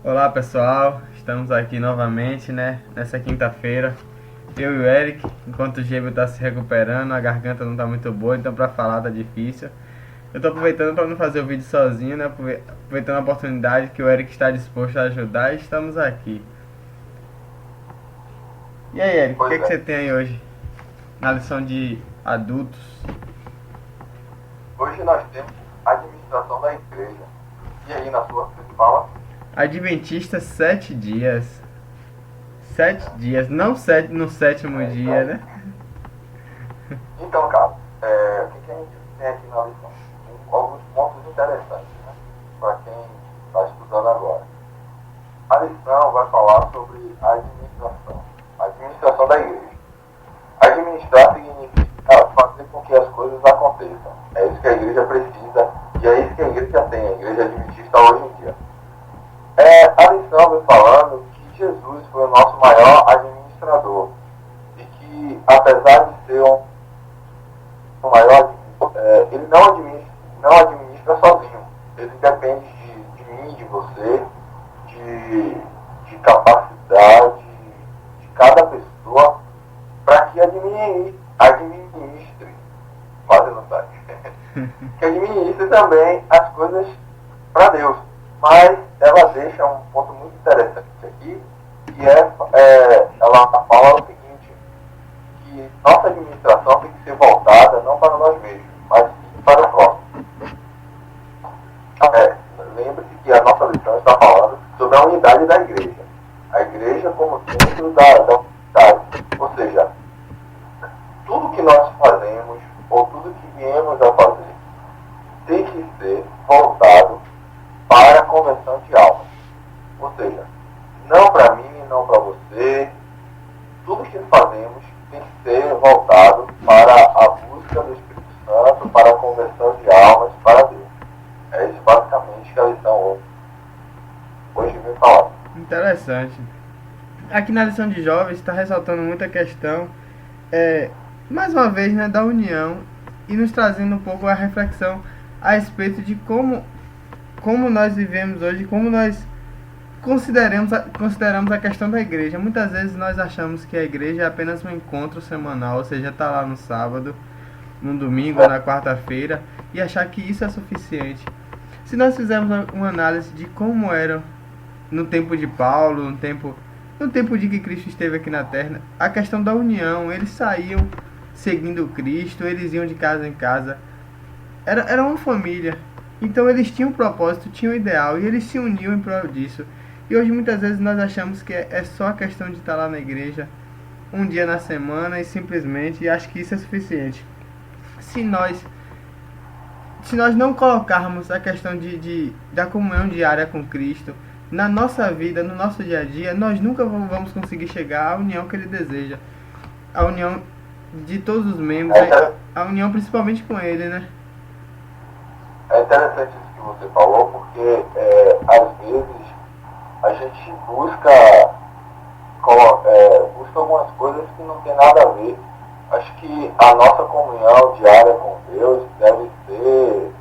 Olá pessoal, estamos aqui novamente, né? Nessa quinta-feira, eu e o Eric, enquanto o Gêmeo está se recuperando, a garganta não está muito boa, então para falar tá difícil. Eu estou aproveitando para não fazer o vídeo sozinho, né? Aproveitando a oportunidade que o Eric está disposto a ajudar e estamos aqui. E aí, Eric, o que, Pois é que é. você tem aí hoje na lição de adultos? Hoje nós temos a administração da igreja. E aí na sua você fala? Adventista 7 dias. 7 dias, não sete no sétimo É isso dia, aí. né? Então, cara, o que a gente tem aqui na lição? Tem alguns pontos interessantes, né? Para quem está estudando agora. A lição vai falar sobre a administração da igreja. Administrar significa fazer com que as coisas aconteçam. É isso que a igreja precisa e é isso que a igreja tem, a igreja adventista hoje em dia. A lição vem falando que Jesus foi o nosso maior administrador e que, apesar de ser o maior, ele não administra sozinho. Ele depende de mim, de você, de capacidade de cada pessoa para que administre, quase não sai, que administre também as coisas para Deus. Mas ela deixa um ponto muito interessante aqui, que ela fala o seguinte, que nossa administração tem que ser voltada não para nós mesmos, mas sim para o próximo. Lembre-se que a nossa lição está falando sobre a unidade da igreja. A igreja como centro da unidade. Ou seja, tudo que nós fazemos, ou tudo que viemos a fazer, tem que ser voltado para a conversão de almas. Ou seja, não para mim, não para você. Tudo que fazemos tem que ser voltado para a busca do Espírito Santo, para a conversão de almas para Deus. É isso basicamente que a lição hoje vem falar. Interessante. Aqui na lição de jovens está ressaltando muita questão, mais uma vez, né, da união e nos trazendo um pouco a reflexão a respeito de como nós vivemos hoje, como nós consideramos a questão da igreja. Muitas vezes nós achamos que a igreja é apenas um encontro semanal, ou seja, está lá no sábado, no domingo ou na quarta-feira, e achar que isso é suficiente. Se nós fizermos uma análise de como era no tempo de Paulo, no tempo de que Cristo esteve aqui na terra, a questão da união, eles saíam seguindo Cristo, eles iam de casa em casa, era uma família, então eles tinham um propósito, tinham um ideal, e eles se uniam em prol disso. E hoje muitas vezes nós achamos que é só a questão de estar lá na igreja um dia na semana e simplesmente acho que isso é suficiente. Se nós se nós não colocarmos a questão da comunhão diária com Cristo na nossa vida, no nosso dia a dia, nós nunca vamos conseguir chegar à união que Ele deseja. A união de todos os membros, a união principalmente com Ele, né? É interessante isso que você falou, porque às vezes a gente busca algumas coisas que não tem nada a ver. Acho que a nossa comunhão diária com Deus deve ser,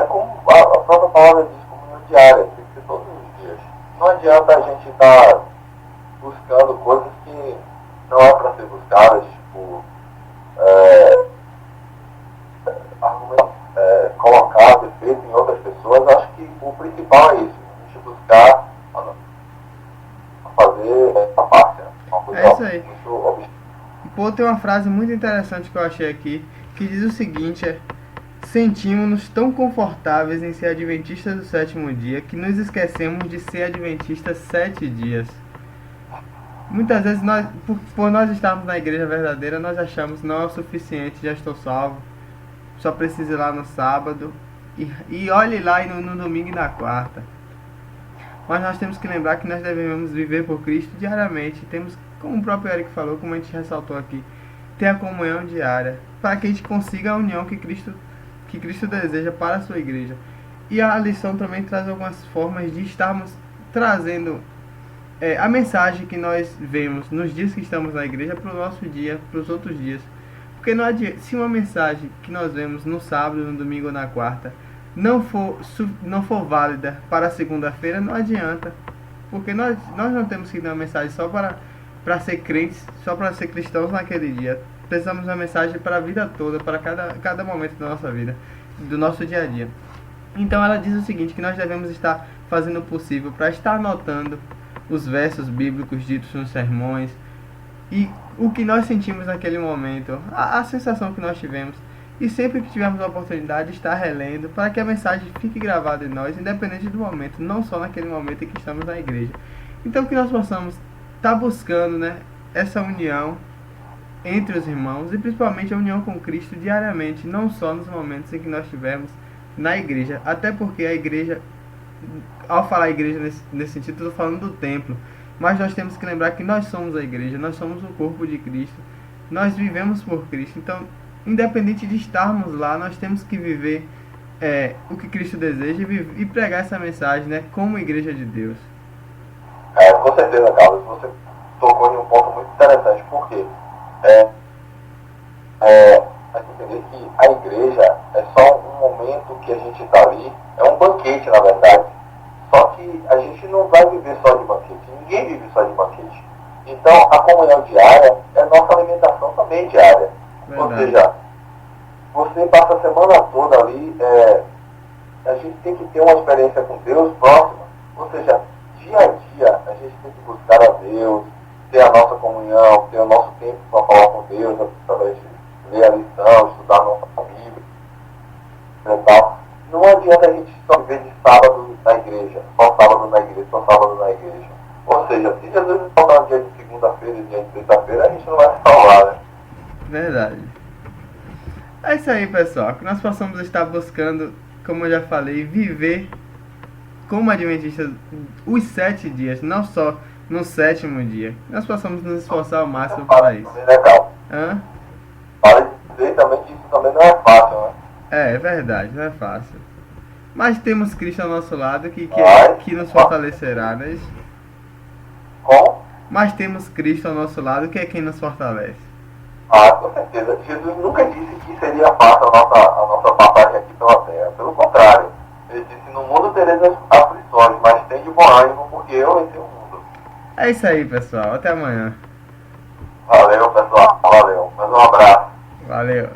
como a própria palavra diz, comunhão diária, tem que ser todos os dias. Não adianta a gente estar buscando coisas que não é para ser buscadas, tipo, argumentos, colocar defeito em outras pessoas. Acho que o principal é isso, a gente buscar fazer essa parte, né? Uma É coisa isso aí. muito objetiva. Pô, tem uma frase muito interessante que eu achei aqui, que diz o seguinte, sentimos-nos tão confortáveis em ser adventistas do sétimo dia que nos esquecemos de ser adventistas 7 dias. Muitas vezes por nós estarmos na igreja verdadeira, nós achamos não é o suficiente, já estou salvo, só preciso ir lá no sábado e olhe lá no domingo e na quarta. Mas nós temos que lembrar que nós devemos viver por Cristo diariamente. Temos, como o próprio Eric falou, como a gente ressaltou aqui, ter a comunhão diária, para que a gente consiga a união que Cristo deseja para a sua igreja. E a lição também traz algumas formas de estarmos trazendo a mensagem que nós vemos nos dias que estamos na igreja para o nosso dia, para os outros dias. Porque não adianta, se uma mensagem que nós vemos no sábado, no domingo ou na quarta não for válida para segunda-feira, não adianta. Porque nós não temos que dar uma mensagem só para ser crentes, só para ser cristãos naquele dia. Precisamos de uma mensagem para a vida toda, para cada momento da nossa vida, do nosso dia a dia. Então ela diz o seguinte, que nós devemos estar fazendo o possível para estar anotando os versos bíblicos ditos nos sermões e o que nós sentimos naquele momento, a sensação que nós tivemos. E sempre que tivermos a oportunidade de estar relendo, para que a mensagem fique gravada em nós, independente do momento, não só naquele momento em que estamos na igreja. Então que nós possamos estar buscando, né, essa união entre os irmãos e principalmente a união com Cristo diariamente, não só nos momentos em que nós estivermos na igreja. Até porque a igreja, ao falar igreja nesse sentido, eu estou falando do templo. Mas nós temos que lembrar que nós somos a igreja, nós somos o corpo de Cristo, nós vivemos por Cristo. Então, independente de estarmos lá, nós temos que viver o que Cristo deseja e pregar essa mensagem, né, como igreja de Deus. Com certeza, Carlos, você tocou em um ponto muito interessante, porque a gente entender que a igreja é só um momento que a gente está ali, é um banquete, na verdade. Só que a gente não vai viver só de banquete, ninguém vive só de banquete. Então, a comunhão diária é nossa alimentação também diária. Verdade. Ou seja, você passa a semana toda ali, a gente tem que ter uma experiência com Deus próxima. Ou seja, dia a dia, a gente tem que buscar a Deus, ter a nossa comunhão, ter o nosso tempo para falar com Deus, através de ler a lição, estudar a nossa Bíblia e tal. Não adianta a gente só viver de sábado na igreja, só sábado na igreja, só sábado na igreja. Ou seja, se Jesus não faltar no dia de segunda-feira e dia de sexta-feira, a gente não vai se salvar, né? Verdade. É isso aí, pessoal. Que nós possamos estar buscando, como eu já falei, viver como adventistas os 7 dias, não só no 7º dia. Nós possamos nos esforçar ao máximo para isso. Hã? Para dizer também que isso também não é fácil, né? É verdade, não é fácil. Mas temos Cristo ao nosso lado que nos fortalecerá, não é isso? Como? Mas temos Cristo ao nosso lado que é quem nos fortalece. Com certeza. Jesus nunca disse que seria fácil a nossa passagem aqui pela terra. Pelo contrário. Ele disse, no mundo tereis aflições, mas tem de bom ânimo, porque eu venci o mundo. É isso aí, pessoal. Até amanhã. Valeu, pessoal. Valeu. Mais um abraço. Valeu.